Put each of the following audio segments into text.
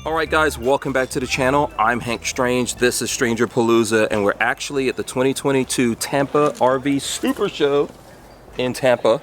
Alright guys, welcome back to the channel. I'm Hank Strange, this is Stranger Palooza, and we're actually at the 2022 Tampa RV Super Show in Tampa.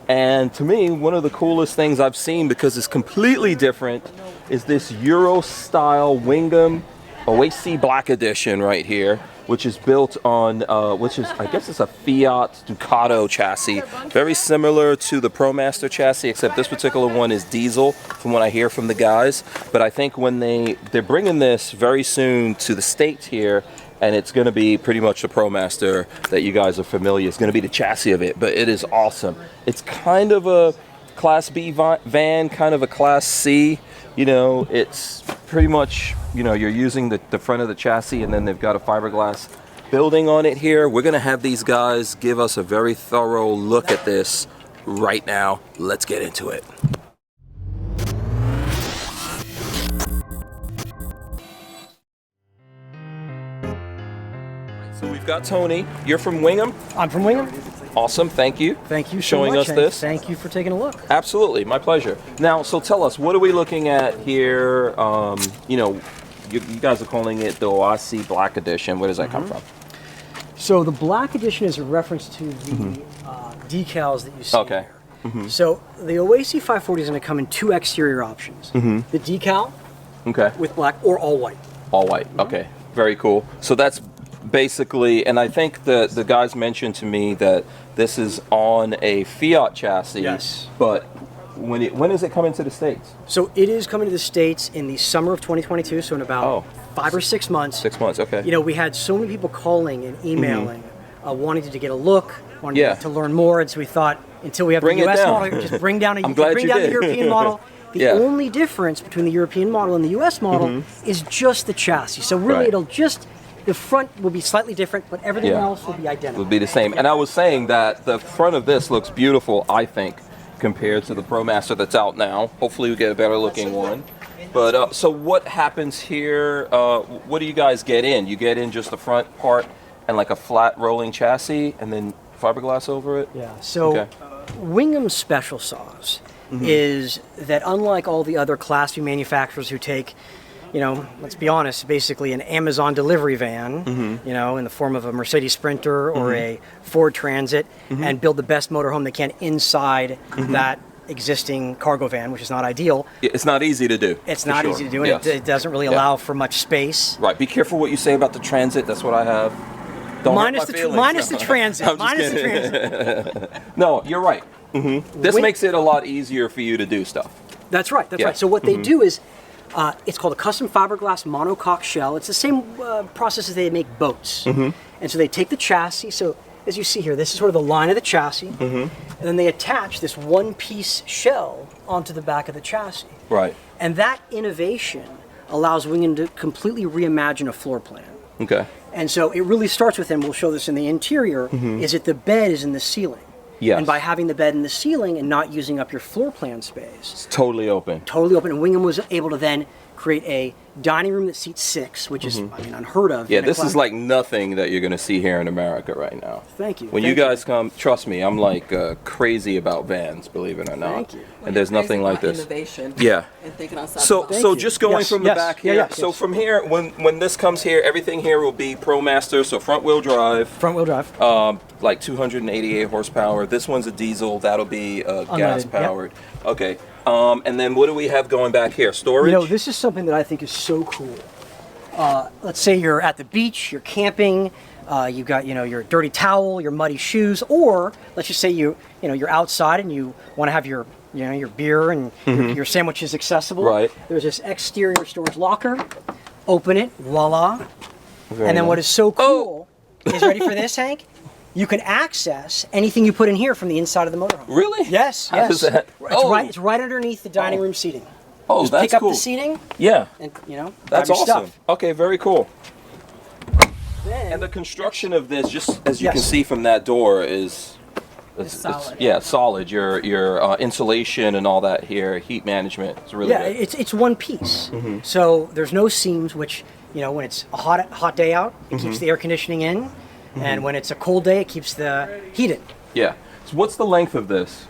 And to me, one of the coolest things I've seen, because it's completely different, is this Euro style WINGAMM OASI Black Edition right here, which is built on, I guess it's a Fiat Ducato chassis, very similar to the ProMaster chassis, except this particular one is diesel, from what I hear from the guys. But I think when they're bringing this very soon to the States here, and it's going to be pretty much the ProMaster that you guys are familiar. It's going to be the chassis of it, but it is awesome. It's kind of a Class B van, kind of a Class C. You know, it's pretty much, you know, you're using the front of the chassis, and then they've got a fiberglass building on it here. We're going to have these guys give us a very thorough look at this right now. Let's get into it. So we've got Tony. You're from WINGAMM? I'm from WINGAMM. Awesome, thank you. Thank you so showing much, us this. Thank you for taking a look. Absolutely, my pleasure. Now, so tell us, what are we looking at here? You know, you guys are calling it the OASI Black Edition. Where does that come from? So the Black Edition is a reference to the decals that you see Okay. here. So the OASI 540 is going to come in two exterior options. The decal with black or all white. All white, okay. Very cool. So that's basically, and I think the guys mentioned to me that this is on a Fiat chassis. Yes. But when is it coming to the States? So it is coming to the States in the summer of 2022, so in about 5 or 6 months. 6 months, okay. You know, we had so many people calling and emailing, wanting to get a look, wanting to learn more, and so we thought, until we have the US model, just bring down the European model. The only difference between the European model and the US model is just the chassis. So really it'll just, the front will be slightly different, but everything else will be identical. Will be the same. And I was saying that the front of this looks beautiful, I think, compared to the ProMaster that's out now. Hopefully we get a better looking one. But so what happens here? What do you guys get in? You get in just the front part and like a flat rolling chassis and then fiberglass over it? Yeah, so WINGAMM's special sauce is that, unlike all the other Class B manufacturers who take, you know, let's be honest, basically an Amazon delivery van, you know, in the form of a Mercedes Sprinter or a Ford Transit, and build the best motorhome they can inside that existing cargo van, which is not ideal. It's not easy to do. It's not easy to do, and it doesn't really allow for much space. Right. Be careful what you say about the Transit. That's what I have. Don't minus the Transit. Minus the Transit. No, you're right. This makes it a lot easier for you to do stuff. That's right. That's right. So what they do is, it's called a custom fiberglass monocoque shell. It's the same process as they make boats. And so they take the chassis. So as you see here, this is sort of the line of the chassis. And then they attach this one-piece shell onto the back of the chassis. Right. And that innovation allows WINGAMM to completely reimagine a floor plan. Okay. And so it really starts with, and we'll show this in the interior, is that the bed is in the ceiling. Yes. And by having the bed in the ceiling and not using up your floor plan space. It's totally open. Totally open. And WINGAMM was able to then create a dining room that seats 6, which is, I mean, unheard of. Yeah, this is like nothing that you're going to see here in America right now. Thank you. When you guys come, trust me, I'm like crazy about vans, believe it or not. Thank you. And there's nothing like this. Innovation. Yeah. And thinking outside So, the box. so just going from the back here. So yes. from here, when this comes here, everything here will be ProMaster, so front wheel drive. Front wheel drive. Like 288 horsepower. This one's a diesel. That'll be gas powered. Yep. Okay. And then what do we have going back here? Storage? You know, this is something that I think is so cool. Let's say you're at the beach, you're camping, you've got, you know, your dirty towel, your muddy shoes, or let's just say you're outside and you want to have your, you know, your beer and your sandwiches accessible. Right. There's this exterior storage locker. Open it, voila. Very and then nice. what is so cool is, ready for this, Hank? You can access anything you put in here from the inside of the motorhome. Really? Yes. How does that? It's right underneath the dining room seating. Oh, Just that's pick up cool. the seating. Yeah. And, you know, That's grab your awesome. stuff. Okay, very cool. Then, And the construction of this, just as you can see from that door, is It's solid. yeah, solid. Your insulation and all that here, heat management, it's really good. it's one piece. So there's no seams, which, you know, when it's a hot day out, it keeps the air conditioning in, and when it's a cold day, it keeps the heat in. Yeah. So what's the length of this?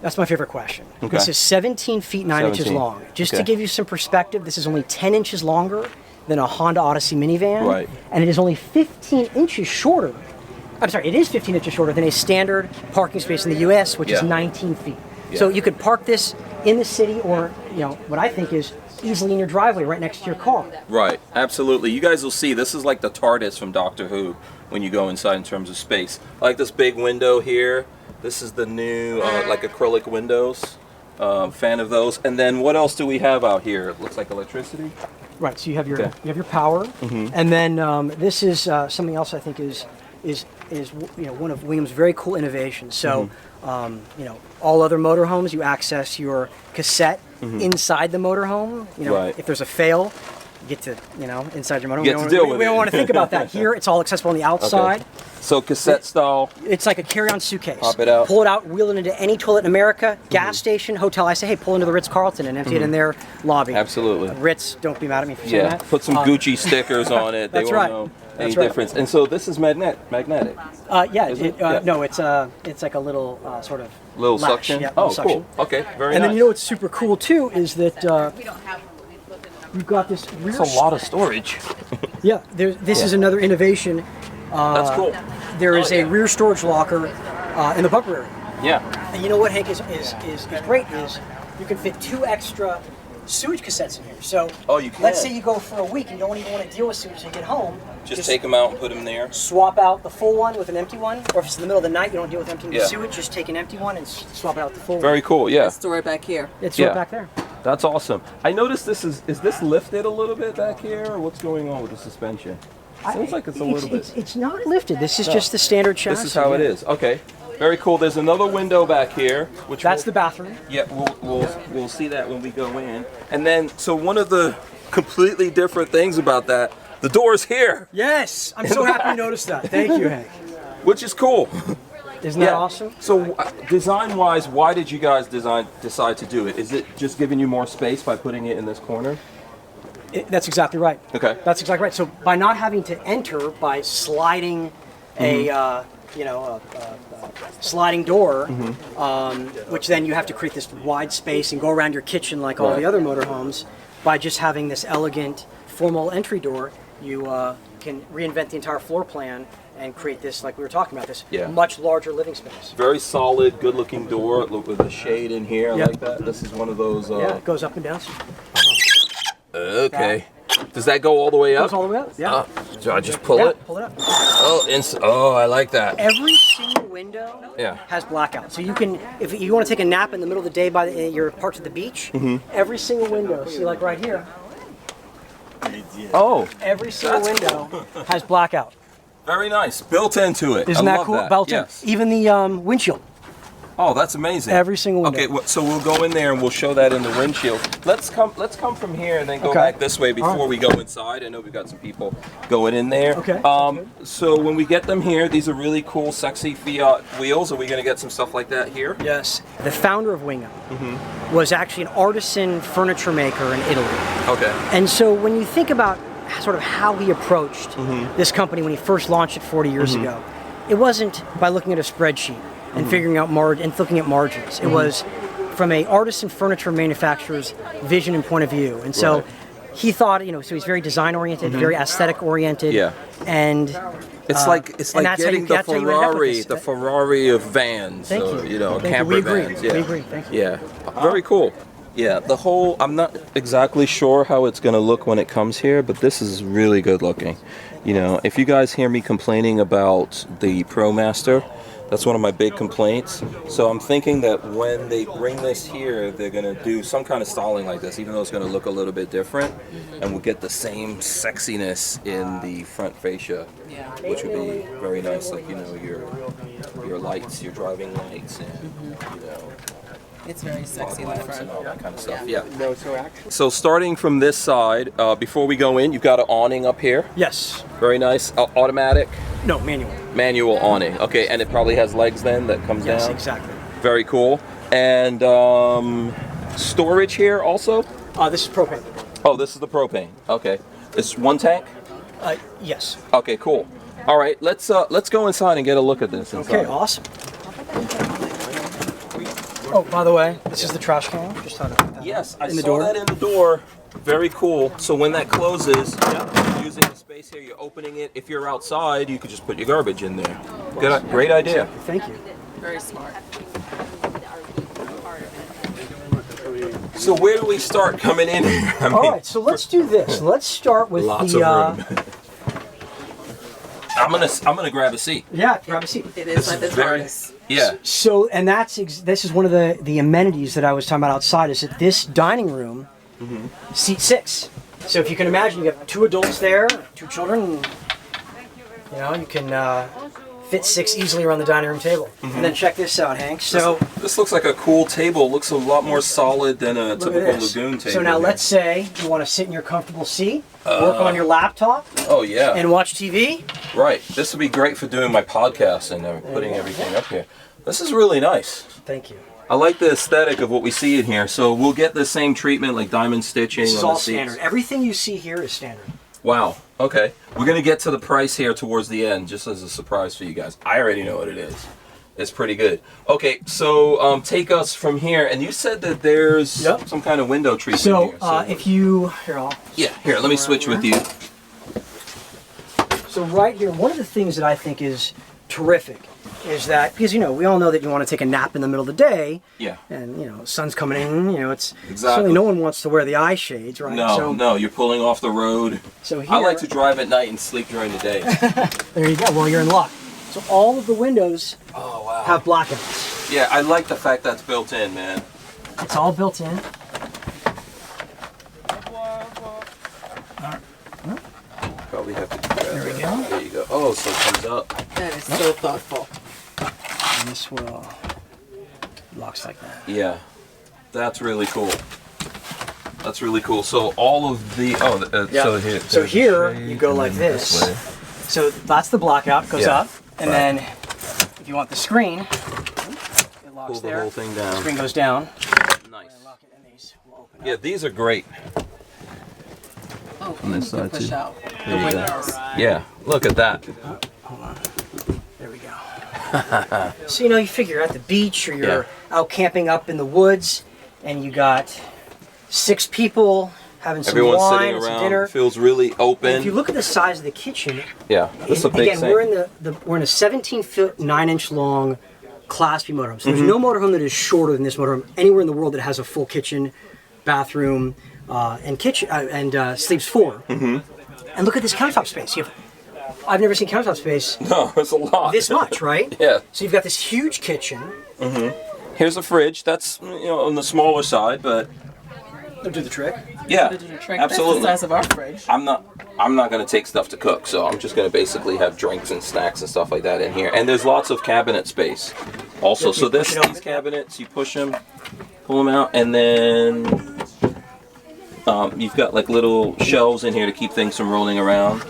That's my favorite question. Okay. This is 17 feet 9 inches 17. long. Just to Okay. give you some perspective, this is only 10 inches longer than a Honda Odyssey minivan. Right. And it is only 15 inches shorter. I'm sorry, it is 15 inches shorter than a standard parking space in the US, which is Yeah. 19 feet. Yeah. So you could park this in the city or, what I think is easily in your driveway right next to your car. Right, absolutely. You guys will see this is like the TARDIS from Doctor Who when you go inside in terms of space. I like this big window here. This is the new like acrylic windows. Fan of those. And then what else do we have out here? It looks like electricity. Right. So you have your Okay. power, and then this is something else I think is one of Wingham's very cool innovations. So all other motorhomes you access your cassette inside the motorhome. Right. If there's a fail, you get to inside your motorhome. You get to deal with we don't it. want to think about that. Here it's all accessible on the outside. Okay. So cassette style. It's like a carry-on suitcase. Pop it out. Pull it out, wheel it into any toilet in America, gas station, hotel. I say, hey, pull into the Ritz-Carlton and empty it in their lobby. Absolutely. Ritz, don't be mad at me for saying Yeah, that. put some Gucci stickers on it. They That's won't right. know any That's right. difference. And so this is magnetic. Yeah, Is it? Yeah. no, it's like a little sort of Little latch. suction? Yeah, Oh, little suction. cool. Okay, very And nice. then what's super cool too is that we've got this rear. That's a lot of storage. Yeah, this is another innovation. That's cool. There is a rear storage locker in the bumper area. Yeah. And you know what, Hank, is great is you can fit 2 extra sewage cassettes in here. So Oh, you can. let's say you go for a week and you don't even want to deal with sewage when you get home. Just take them out and put them there. Swap out the full one with an empty one, or if it's in the middle of the night, you don't deal with emptying Yeah. the sewage, just take an empty one and swap it out the full Very cool, yeah. Store it back here. one. It's Yeah. right back there. That's awesome. I noticed this is this lifted a little bit back here, or what's going on with the suspension? Seems like it's a little bit. It's not lifted. This is just the standard chassis. This is how it is. Okay. Very cool. There's another window back here, which That's the bathroom. Yeah, we'll see that when we go in. And then, so one of the completely different things about that, the door's here, Yes, I'm so happy you noticed that. Thank you, Hank. which is cool. Isn't that awesome? So, design-wise, why did you guys decide to do it? Is it just giving you more space by putting it in this corner? That's exactly right. Okay. That's exactly right. So by not having to enter by sliding a sliding door, which then you have to create this wide space and go around your kitchen like all Right. the other motorhomes, by just having this elegant formal entry door, you can reinvent the entire floor plan and create this, like we were talking about, this Yeah. much larger living space. Very solid, good-looking door with a shade in here. I Yeah. like that. This is one of those. Yeah, it goes up and down. Okay. Does that go all the way up? Goes all the way up. Yeah. Do I just pull Yeah, it? pull it up. Oh, I like that. Every single window Yeah. has blackout. So you can, if you want to take a nap in the middle of the day by you're parked at the beach, every single window, see like right here, Oh, every single window has blackout. very nice. Built into it. Isn't I that love cool? Built in. Yes. Even the windshield. Oh, that's amazing. Every single window. Okay, so we'll go in there and we'll show that in the windshield. Let's come from here and then go Okay. back this way before All right. we go inside. I know we've got some people going in there. Okay, sounds good. So when we get them here, these are really cool, sexy Fiat wheels. Are we going to get some stuff like that here? Yes. The founder of Wingham was actually an artisan furniture maker in Italy. Okay. And so when you think about sort of how he approached this company when he first launched it 40 years ago, it wasn't by looking at a spreadsheet and figuring out looking at margins. It was from a artisan furniture manufacturer's vision and point of view. And so Right. he thought, so he's very design oriented, very aesthetic oriented. Yeah. And It's like and that's how getting you- the that's how you end up with Ferrari, this. the Ferrari of vans. Thank or, you. Thank you. camper We agree. vans. Yeah. We agree. Thank you. Yeah. Very cool. Yeah, the whole, I'm not exactly sure how it's going to look when it comes here, but this is really good looking. If you guys hear me complaining about the ProMaster, that's one of my big complaints. So I'm thinking that when they bring this here, they're going to do some kind of styling like this, even though it's going to look a little bit different, and we'll get the same sexiness in the front fascia, which would be very nice, like, your lights, your driving lights, and, It's very sexy in the lamps and all front. that kind of stuff. Yeah. So starting from this side, before we go in, you've got an awning up here. Yes. Very nice. Automatic, No, manual. manual awning. Okay, and it probably has legs then that comes Yes, down. exactly. Very cool. And storage here also. This is propane. Oh, this is the propane. Okay, it's one tank. Yes. Okay, cool. All right, let's go inside and get a look at this. Inside. Okay, awesome. Oh, by the way, this is the trash can. Just thought I'd put that Yes, I in the saw door. that in the door. Very cool. So when that closes, you're using the space here, you're opening it. If you're outside, you could just put your garbage in there. Great idea. Thank you. Very smart. So where do we start coming in here? I mean, All right, so let's do this. Let's start with lots the. of room. I'm gonna grab a seat. Yeah, grab a seat. It is like the TARDIS. Yeah. So, and this is one of the amenities that I was talking about outside. Is that this dining room, seat 6. So if you can imagine, you have 2 adults there, 2 children. And, you know, you can fit 6 easily around the dining room table. And then check this out, Hank. So This looks like a cool table. Looks a lot more solid than a look at typical this. lagoon table. So now let's say you want to sit in your comfortable seat, work on your laptop, Oh yeah. and watch TV. Right. This would be great for doing my podcast and putting everything up here. This is really nice. Thank you. I like the aesthetic of what we see in here. So we'll get the same treatment like diamond stitching This is on all the seats. standard. Everything you see here is standard. Wow. Okay. We're going to get to the price here towards the end, just as a surprise for you guys. I already know what it is. It's pretty good. Okay, so take us from here. And you said that there's some kind of window treatment So, here. if you here, Here, let me switch with you. So right here, one of the things that I think is terrific is that, because we all know that you want to take a nap in the middle of the day. Yeah. And sun's coming in. It's Exactly. certainly no one wants to wear the eye shades, right? No, you're pulling off the road. So here, I like to drive at night and sleep during the day. there you go. Well, you're in luck. So all of the windows Oh wow. have blackouts. Yeah, I like the fact that's built in, man. It's all built in. Probably have to do that. There we go. There you go. Oh, so it comes up. That is so thoughtful. And this will locks like that. Yeah, that's really cool. That's really cool. So all of the so here you go like this. way. So that's the blackout, goes Yeah. up, and then if you want the screen, it locks Pull the there. whole thing The down. screen goes down. Nice. Lock it, and these will open up. Yeah, these are great. Oh, On this you can side, push too. out the There you go. windows. Yeah, look at that. Hold on. There we go. So you figure you're at the beach or you're out camping up in the woods, and you got 6 people having some Everyone's wine sitting and some around. dinner. Feels really open. And if you look at the size of the kitchen, Yeah, this is a big again, thing. we're in we're in a 17-foot, 9-inch long Class B motorhome. So there's no motorhome that is shorter than this motorhome anywhere in the world that has a full kitchen, bathroom, and kitchen and sleeps 4. And look at this countertop space. I've never seen countertop space No, it's a lot. this much, right? Yeah. So you've got this huge kitchen. Here's a fridge. That's on the smaller side, but They'll do the trick. yeah, Did you trick? absolutely. That's the size of our fridge. I'm not gonna take stuff to cook, so I'm just gonna basically have drinks and snacks and stuff like that in here. And there's lots of cabinet space, also. Yep, So you push it these open. cabinets, you push them, pull them out, and then you've got like little shelves in here to keep things from rolling around.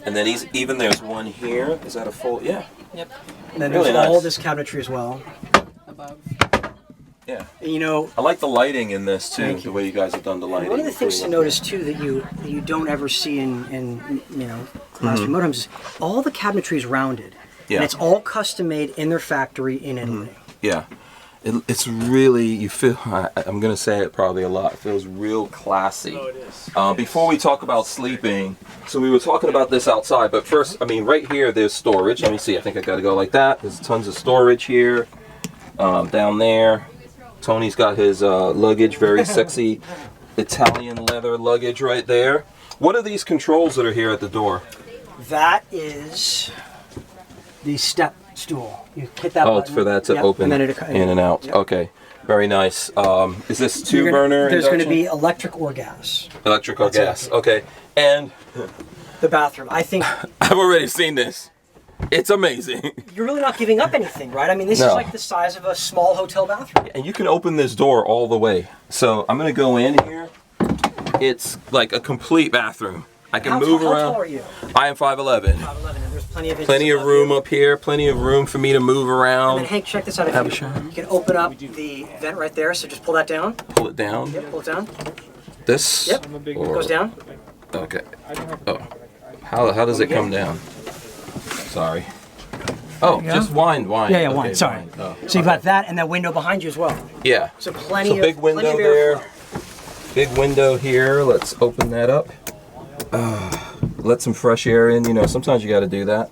And then even there's one here. Is that a full? Yeah. Yep. And then Really there's all nice. this cabinetry as well. Above. Yeah. And I like the lighting in this too. Thank you. The way you guys have done the lighting. one of the things to notice too that you don't ever see in Class B motorhomes is all the cabinetry is rounded. Yeah. And it's all custom made in their factory in Italy. Yeah. It's really, you feel, I'm going to say it probably a lot, it feels real classy. Oh, it is. Before we talk about sleeping, so we were talking about this outside, but first, right here, there's storage. Let me see, I think I got to go like that. There's tons of storage here, down there. Tony's got his luggage, very sexy Italian leather luggage right there. What are these controls that are here at the door? That is the step stool. You hit that Oh, button. it's for that to Yep, open and then it, in and out. Yep. Okay, very nice. Is this You're gonna- two-burner There's going to induction? be electric or gas. Electric or That's gas? Okay, and The bathroom. I think I've already seen this. It's amazing. you're really not giving up anything, right? I mean, this is No. like the size of a small hotel bathroom. And you can open this door all the way. So I'm gonna go in here. It's like a complete bathroom. I can move how around. tall are you? I am 5'11". 5'11", and there's plenty of Plenty of room up here. Plenty of room for me to move And then around. Hank, check this out. Have a If shower. you can open up the vent right there, so just pull that down. Pull it down. Yep, pull it down. This. Yep, Or- goes down. Okay. Oh. How does it come down? Sorry. Oh, There you just go. wine. Yeah, Okay, wine. Sorry. wine. Oh, So you've got that and that window behind you as well. yeah. So plenty So of big window plenty of there. airflow. Big window here. Let's open that up. Let some fresh air in. You know, sometimes you got to do that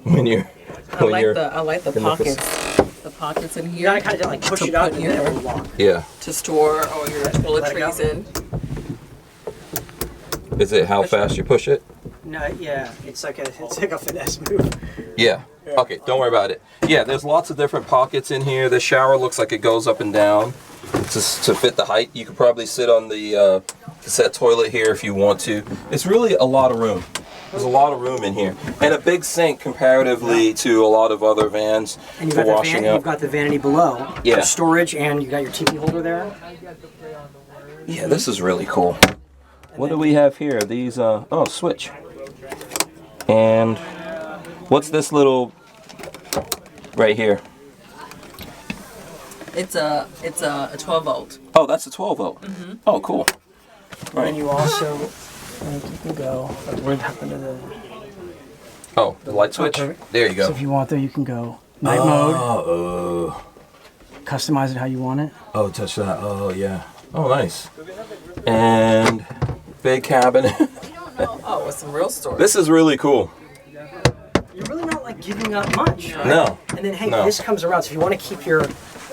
when you're. I like the in the pockets. The pockets in You here. gotta kind of like push To it out put and in then there. it'll lock. Yeah. To store all your toiletries in. Is it how fast you push it? No, yeah, it's like a finesse move. Yeah. Okay, don't worry about it. Yeah, there's lots of different pockets in here. The shower looks like it goes up and down to fit the height. You could probably sit on the cassette toilet here if you want to. It's really a lot of room. There's a lot of room in here. And a big sink comparatively to a lot of other vans And you've for got the washing you've up. got the vanity below. Yeah. For storage, and you got your TV holder there. Yeah, this is really cool. What do we have here? These, oh, switch. And what's this little right here? It's a 12 volt. Oh, that's a 12 volt. Oh, cool. And you also, I think you can go. What happened to the? Oh, the light switch? perfect. There you go. So if you want there, you can go night mode. Oh, Customize it how you want it. oh, touch that. Oh, yeah. Oh, nice. And big cabinet. Oh, with some real storage. This is really cool. You're really not like giving up much, right? No. And then hey, No. this comes around. So if you want to keep your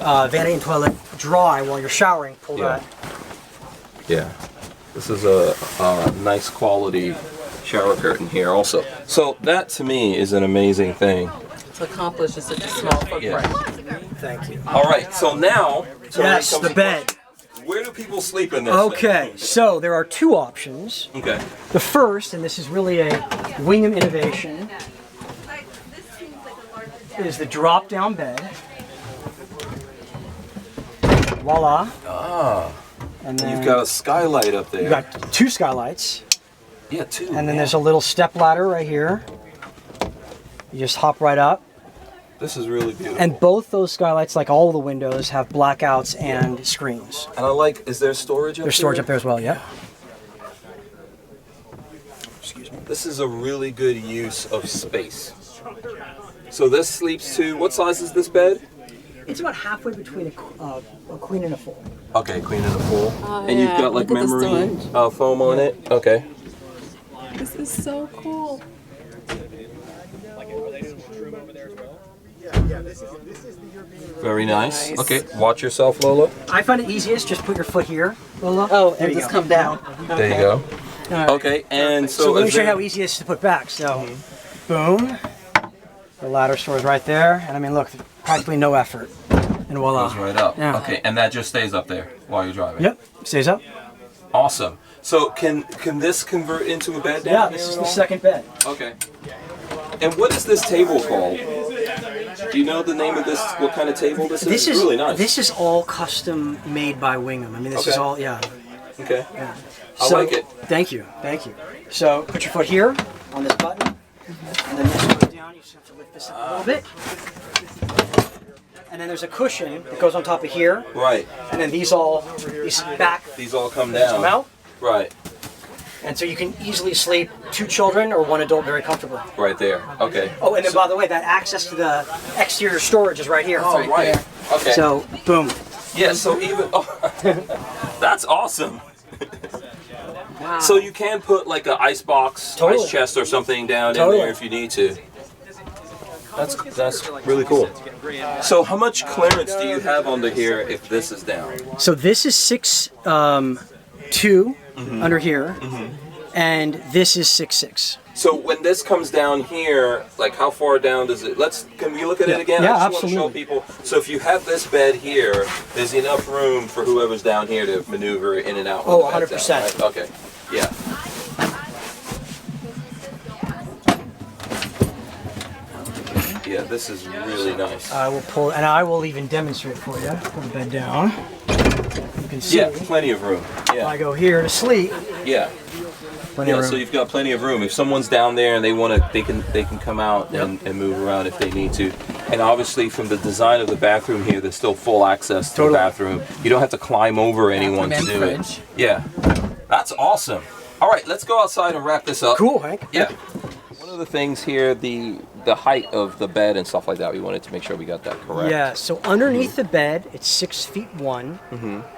vanity and toilet dry while you're showering, pull Yeah. that. Yeah. This is a nice quality shower curtain here also. So that to me is an amazing thing. To accomplish in such a small footprint. Yeah. Thank you. All right, so now Yes, comes the bed. Where do people sleep in this Okay, so there are two options. thing? Okay. The first, and this is really a Wingham innovation, is the drop-down bed. Voila. Ah. And then You've got a skylight up there. you've got two skylights, Yeah, two. and then there's a little step ladder right here. You just hop right up. This is really beautiful. And both those skylights, like all the windows, have blackouts and screens. And I like, is there storage up There's storage there? up there as well, yeah. This is a really good use of space. So this sleeps to, what size is this bed? It's about halfway between a queen and a full. Okay, queen and a full. And you've yeah, got like look at the memory storage. foam on it? Okay. This is so cool. Very nice. Nice. Okay, watch yourself, Lola. I find it easiest, just put your foot here, Lola. Oh, there and you just go. come down. There you go. Okay, and So so, let me is show you there- how easy it is to put back. So, boom. The ladder stores right there. And I mean, look, practically no effort. And voila. goes right up. Yeah. Okay, and that just stays up there while you're driving. Yep, stays up. Awesome. So can this convert into a bed down Yeah, here this is at the all? second bed. Okay. And what is this table called? Do you know the name of this? What kind of table this is? This It's is really nice. This is all custom made by Wingham. I mean, this is Okay. all, yeah. Okay. Yeah. I like it. Thank you, thank you. So put your foot here on this button, and then this goes down. You just have to lift this up a little bit. And then there's a cushion that goes on top of here, Right. and then these back These all come come down. out. Right. And so you can easily sleep two children or one adult very comfortably. Right there. Okay. Oh, and then by the way, that access to the exterior storage is right here. Oh, right. Okay. So, boom. Yeah. So even. Oh, that's awesome. Wow. So you can put like an ice box, Totally. ice chest, or something down in Totally. there if you need to. That's really cool. So how much clearance do you have under here if this is down? So this is 6'2" under here, and this is 6'6". So when this comes down here, like how far down does it? Can we look at it again? Yeah, I just want to show absolutely. people. So if you have this bed here, there's enough room for whoever's down here to maneuver in and out. when Oh, the bed's 100%. down, right? Okay. Yeah. Yeah, this is really nice. I will pull, and I will even demonstrate for you. Pull the bed down. You can see. Yeah, plenty of room. If I Yeah. go here to sleep, Yeah. plenty Yeah, of so room. you've got plenty of room. If someone's down there and they want to, they can come out and move around if they need to. And obviously, from the design of the bathroom here, there's still full access to Totally. the bathroom. You don't have to climb over anyone to Bathroom do and it. fridge. Yeah, that's awesome. All right, let's go outside and wrap this up. Cool, Hank. Yeah. One of the things here, the height of the bed and stuff like that, we wanted to make sure we got that correct. Yeah, so underneath the bed, it's 6 feet 1,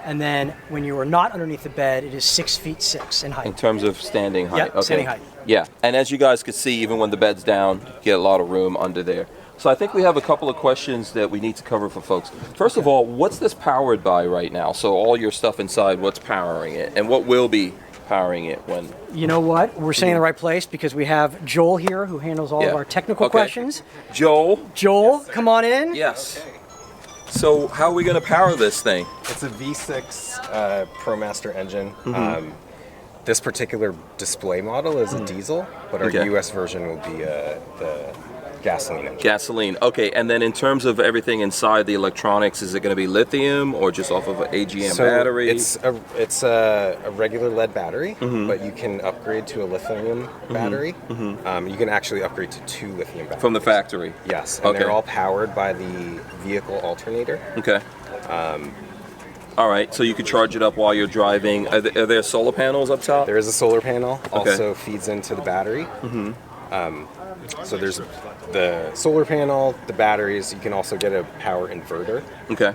and then when you are not underneath the bed, it is 6 feet 6 in height. In terms of standing height. Yep, okay. standing height. Yeah, and as you guys can see, even when the bed's down, you get a lot of room under there. So I think we have a couple of questions that we need to cover for folks. First of all, what's this powered by right now? So all your stuff inside, what's powering it? And what will be powering it when? You know what? We're sitting in the right place because we have Joel here who handles all of our technical questions. Joel? Joel, come on in. Yes. So how are we going to power this thing? It's a V6 ProMaster engine. This particular display model is a diesel, but our US version will be the gasoline engine. Gasoline. Okay, and then in terms of everything inside the electronics, is it going to be lithium or just off of an AGM battery? It's a regular lead battery, but you can upgrade to a lithium battery. You can actually upgrade to 2 lithium batteries. From the factory? Yes, and they're all powered by the vehicle alternator. Okay. All right, so you can charge it up while you're driving. Are there solar panels up top? There is a solar panel, also feeds into the battery. So there's the solar panel, the batteries. You can also get a power inverter. Okay.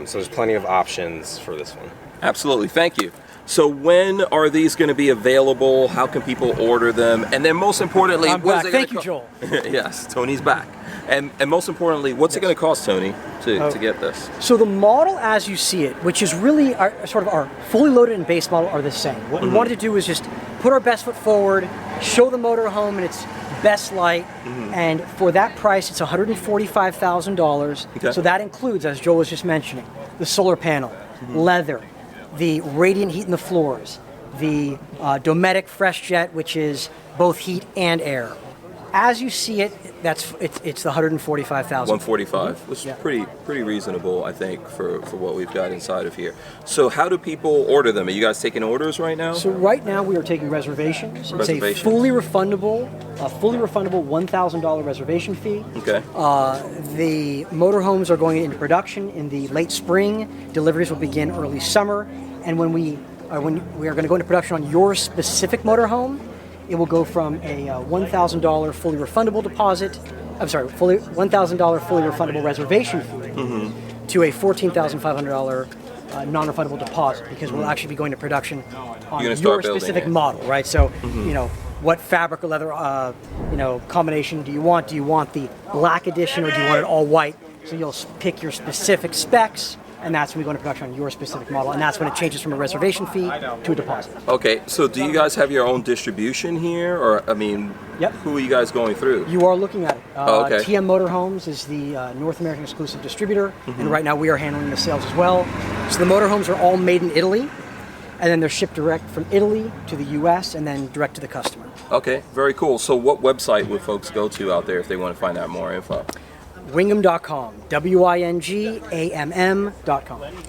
So there's plenty of options for this one. Absolutely, thank you. So when are these going to be available? How can people order them? And then most importantly, I'm back. Thank you, Joel. Yes, Tony's back. And most importantly, what's it going to cost, Tony, to get this? So the model as you see it, which is really our fully loaded and base model, are the same. What we wanted to do is just put our best foot forward, show the motorhome in its best light, and for that price, it's $145,000. Okay. So that includes, as Joel was just mentioning, the solar panel, leather, the radiant heat in the floors, the Dometic Fresh Jet, which is both heat and air. As you see it, it's the $145,000. 145, which is pretty reasonable, I think, for what we've got inside of here. So how do people order them? Are you guys taking orders right now? So right now we are taking reservations. It's a fully refundable $1,000 reservation fee. Okay. The motorhomes are going into production in the late spring. Deliveries will begin early summer, and when we are going to go into production on your specific motorhome, it will go from a $1,000 fully refundable deposit. I'm sorry, $1,000 fully refundable reservation fee to a $14,500 non-refundable deposit, because we'll actually be going to production on your specific model, right? So, you know, what fabric or leather, combination do you want? Do you want the black edition or do you want it all white? So you'll pick your specific specs, and that's when we go into production on your specific model, and that's when it changes from a reservation fee to a deposit. Okay, so do you guys have your own distribution here, or I mean, who are you guys going through? You are looking at it. Okay. TM Motorhomes is the North American exclusive distributor, and right now we are handling the sales as well. So the motorhomes are all made in Italy, and then they're shipped direct from Italy to the U.S. and then direct to the customer. Okay, very cool. So what website would folks go to out there if they want to find out more info? WINGAMM.com, WINGAMM.com.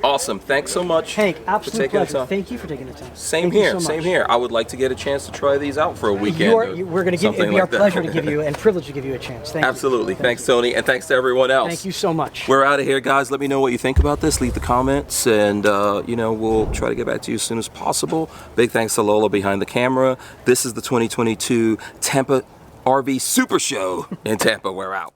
Awesome. Thanks so much. Hank, absolute pleasure. Time. Thank you for taking the time. Same here. Same here. I would like to get a chance to try these out for a weekend. We're going to give it'd be our pleasure to give you and privilege to give you a chance. Thank you. Absolutely. Thanks, Tony, and thanks to everyone else. Thank you so much. We're out of here, guys. Let me know what you think about this. Leave the comments, and we'll try to get back to you as soon as possible. Big thanks to Lola behind the camera. This is the 2022 Tampa RV Super Show in Tampa. We're out.